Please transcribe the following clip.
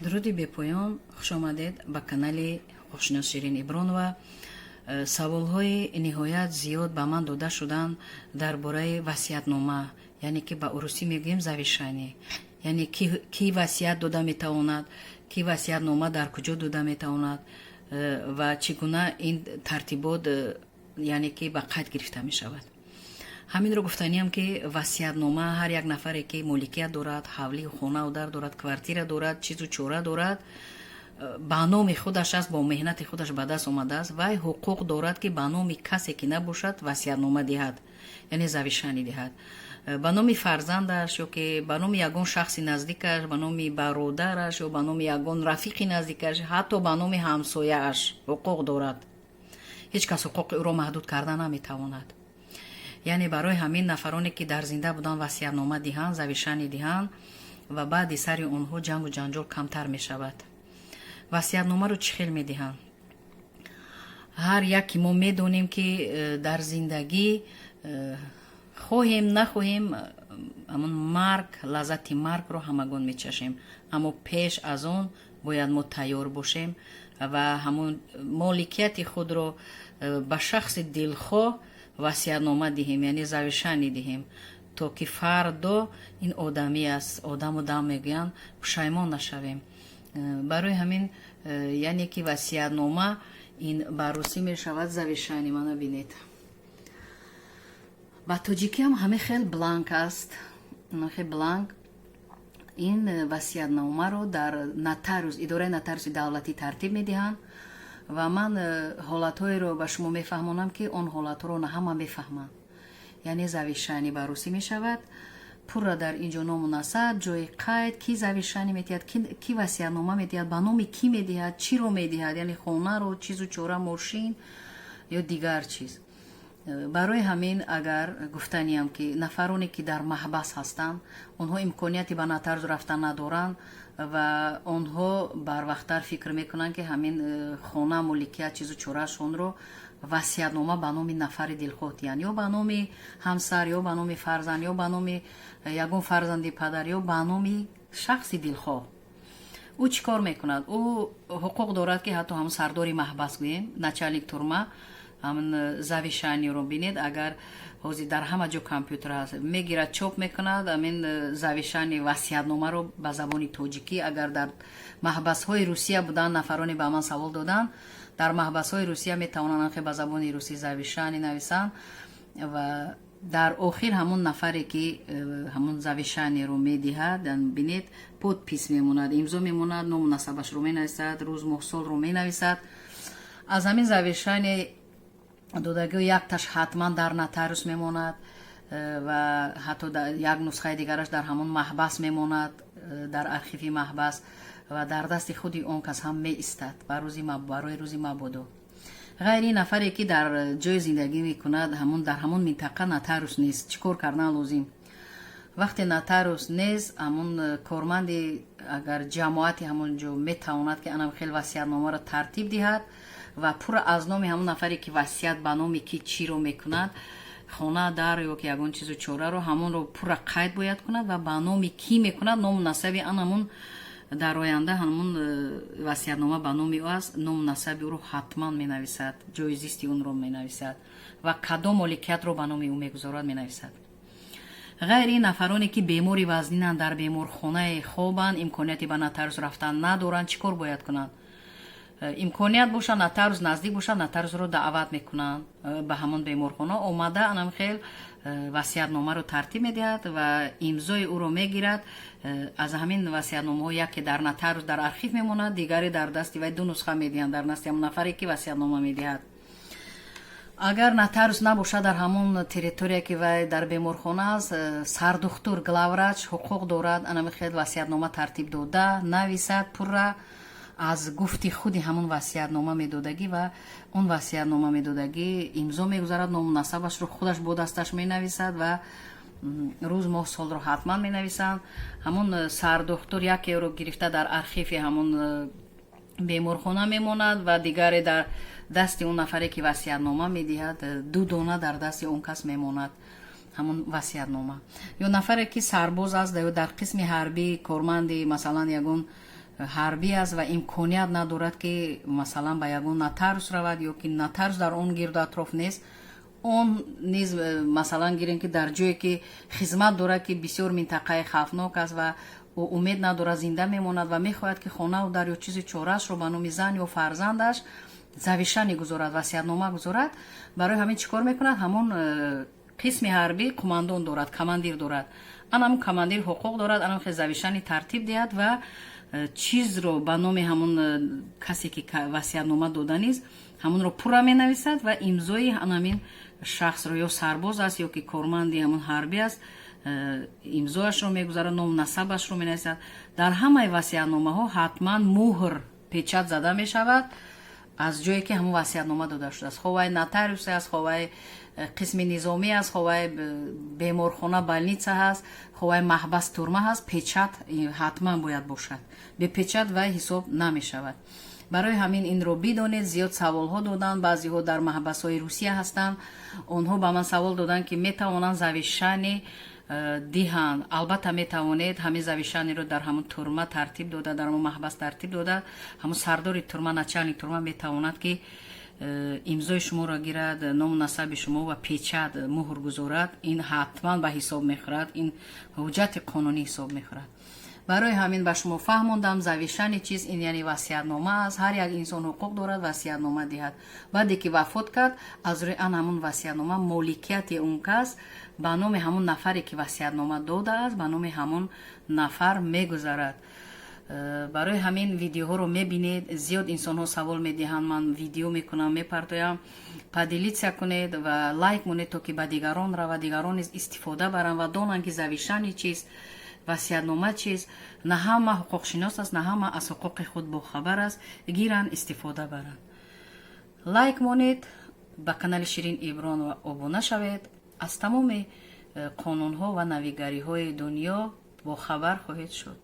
дуруди бепоён, хуш омадед ба канали ошинос Ширин Ибронова. Саволҳои ниҳоят зиёд ба ман дода шуданд дар бораи васиятнома, яъне ки ба урусӣ мегӯем завишание, яъне кӣ васият дода метавонад, кӣ васиятнома дар куҷо дода метавонад ва чӣ гуна ин тартибот яъне ки ба қайд гирифта мешавад. ҳаминро гуфтаниам ки васиятнома ҳар як нафаре ки моликият дорад, ҳавли хона удар дорад, квартира дорад, чизу чора дорад, ба номи худаш аст, бо меҳнати худаш ба даст омадааст, вай ҳуқуқ дорад ки ба номи касе ки набошад васиятнома диҳад, яъне завишанӣ диҳад, ба номи фарзандаш ё ки ба номи ягон шахси наздикаш, ба номи бародараш ё ба номи ягон рафиқи наздикаш, ҳатто ба номи ҳамсояаш ҳуқуқ дорад. ҳеҷ кас ҳуқуқи ӯро маҳдуд карда наметавонад. яъне барои ҳамин нафароне ки дар зинда буданд васиятнома диҳанд, завишанӣ диҳанд ва баъди сари онҳо ҷангу ҷанҷол камтар мешавад. васиятномаро чӣ хел медиҳанд? ҳар яке мо медонем ки дар зиндагӣ хоҳем нахоҳем ҳамон марг, лаззати маргро ҳамагон мечашем, аммо пеш аз он бояд мо тайёр бошем ва ҳамон моликияти худро ба шахси дилхоҳ васиятнома диҳем, яъне завишанӣ диҳем, то ки фардо ин одамӣ аст, одаму дам мегӯянд, пушаймон нашавем. барои ҳамин яъне ки васиятнома ин ба русӣ мешавад завишанӣ. мана бинед, ба тоҷикӣ ҳам ҳамин хел бланк аст. хел бланк ин васиятномаро дар нотариус, идораи нотариуси давлатӣ тартиб медиҳанд ва ман ҳолатҳоеро ба шумо мефаҳмонам ки он ҳолатҳоро на ҳама мефаҳманд. яъне завишанӣ ба русӣ мешавад, пурра дар инҷо ному насаб, ҷои қайд, ки завишанӣ медиҳад, ки васиятнома медиҳад, ба номи кӣ медиҳад, чиро медиҳад, яъне хонаро, чизу чора, мошин ё дигар чиз. барои ҳамин агар гуфтаниам ки нафароне ки дар маҳбас ҳастанд, онҳо имконияти ба нотариус рафтан надоранд ва онҳо барвақттар фикр мекунанд ки ҳамин хона, моликият, чизу чораашонро васиятнома ба номи нафари дилхоҳ диҳанд, ё ба номи ҳамсар, ё ба номи фарзанд, ё ба номи ягон фарзанди падар, ё ба номи шахси дилхоҳ. ӯ чӣ кор мекунад? ӯ ҳуқуқ дорад ки ҳатто ҳамн сардори маҳбас гӯем, начальник турма, ҳамн завишаниро бинед, агар ҳозир дар ҳама ҷо компютер ҳаст, мегирад чоп мекунад амин завишани васиятномаро ба забони тоҷикӣ. агар дар маҳбасҳои русия буданд, нафароне ба ман савол доданд, дар маҳбасҳои русия метавонанд ба забони русӣ завишани нависанд ва дар охир ҳамон нафаре ки ҳамон завишаниро медиҳад, бинед подпис мемонад, имзо мемонад, ному насабашро менависад, рӯз моҳ солро менависад. аз ҳамин завишани додагӣ якташ ҳатман дар нотариус мемонад ва ҳатто як нусхаи дигараш дар ҳамон маҳбас мемонад, дар архиви маҳбас ва дар дасти худи он кас ҳам меистад барои рӯзи мабодо. ғайри нафаре ки дар ҷои зиндагӣ мекунад, дар ҳамон минтақа нотариус нест, чӣ кор кардан лозим? вақте нотариус нест, ҳамон корманди агар ҷамоати ҳамон ҷо метавонад ки анам хел васиятномаро тартиб диҳад ва пурра аз номи ҳамон нафаре ки васият ба номи ки чиро мекунад, хона, дар ё ки ягон чизу чораро, ҳамонро пурра қайд бояд кунад ва ба номи кӣ мекунад, ному насаби анамон дар оянда ҳамон васиятнома ба номи ӯ аст, ному насаби ӯро ҳатман менависад, ҷои зисти онро менависад ва кадом моликиятро ба номи ӯ мегузорад менависад. ғайри нафароне ки бемори вазнинанд, дар беморхонаи хобанд, имконияти ба нотариус рафтан надоранд, чӣ кор бояд кунанд? имконият бошад, нотариус наздик бошад, нотариусро даъват мекунанд ба ҳамон беморхона, омада анамхел васиятномаро тартиб медиҳад ва имзои ӯро мегирад. аз ҳамин васиятномаҳо яке дар нотариус дар архив мемонад, дигаре дар дасти вай ду нусха медиҳанд, дар дасти ҳамон нафаре ки васиятнома медиҳад. агар нотариус набошад дар ҳамон территория ки вай дар беморхона аст, сардухтур, главврач ҳуқуқ дорад анамхел васиятнома тартиб дода нависад, пурра аз гуфти худи ҳамон васиятнома медодагӣ ва он васиятнома медодагӣ имзо мегузарад, ному насабашро худаш бо дасташ менависад ва рӯз моҳ солро ҳатман менависанд. ҳамон сардухтур якеро гирифта дар архиви ҳамон беморхона мемонад ва дигаре дар дасти он нафаре ки васиятнома медиҳад, ду дона дар дасти он кас мемонад ҳамон васиятнома. ё нафаре ки сарбоз аст, ё дар қисми ҳарбӣ корманди масалан ягон ҳарбӣ аст ва имконият надорад ки масалан ба ягон нотариус равад ё ки нотариус дар он гирду атроф нест, он низ масалан гирем ки дар ҷое ки хизмат дорад ки бисёр минтақаи хавфнок аст ва умед надорад зинда мемонад ва мехоҳад ки хонаву дар ё чизи чораашро ба номи зан ё фарзандаш завишанӣ гузорад, васиятнома гузорад. барои ҳамин чӣ кор мекунад? Ҳамон қисми ҳарбӣ қумандон дорад, командир дорад. Ҳамон командир ҳуқуқ дорад анам хе завишанӣ тартиб диҳад ва чизро ба номи ҳамон касе ки васиятнома доданист ҳамонро пурра менависад ва имзои ҳамин шахсро ё сарбоз аст ё ки корманди ҳамон ҳарбӣ аст, имзоашро мегузарад, ном насабашро менависад. дар ҳамаи васиятномаҳо ҳатман муҳр печат зада мешавад аз ҷое ки ҳамон васиятнома дода шудааст. ховай нотариус аст, ховай қисми низомӣ аст, ховай беморхона больница ҳаст, ховай маҳбас турма ҳаст, печат ҳатман бояд бошад. бе печат вай ҳисоб намешавад. барои ҳамин инро бидонед. зиёд саволҳо доданд, баъзеҳо дар маҳбасҳои русия ҳастанд, онҳо ба ман савол доданд ки метавонанд завишани диҳанд. албатта метавонед ҳамин завишаниро дар ҳамон турма тартиб дода, дар ҳамон маҳбас тартиб дода, ҳамон сардори турма, начальник турма метавонад ки имзои шуморо гирад, ному насаби шумо ва печат муҳр гузорад. ин ҳатман ба ҳисоб мехӯрад, ин ҳуҷҷати қонунӣ ҳисоб мехӯрад. барои ҳамин ба шумо фаҳмондам завишани чиз ин яъне васиятнома аст. ҳар як инсон ҳуқуқ дорад васиятнома диҳад. баъде ки вафот кард, аз рӯи ан ҳамон васиятнома моликияти он кас ба номи ҳамон нафаре ки васиятнома додааст ба номи ҳамон нафар мегузарад. барои ҳамин видеоҳоро мебинед, зиёд инсонҳо савол медиҳанд, ман видео мекунам, мепартоям. поделитсия кунед ва лайк монед, то ки ба дигарон рава, дигарон низ истифода баранд ва донанд ки завишани чиз, васиятнома чиз. на ҳама ҳуқуқшинос аст, на ҳама аз ҳуқуқи худ бохабар аст, гиранд истифода баранд. лайк монед, ба канали Ширин Иброн ва обуна шавед. аз тамоми қонунҳо ва навигариҳои дунё бохабар хоҳед шуд.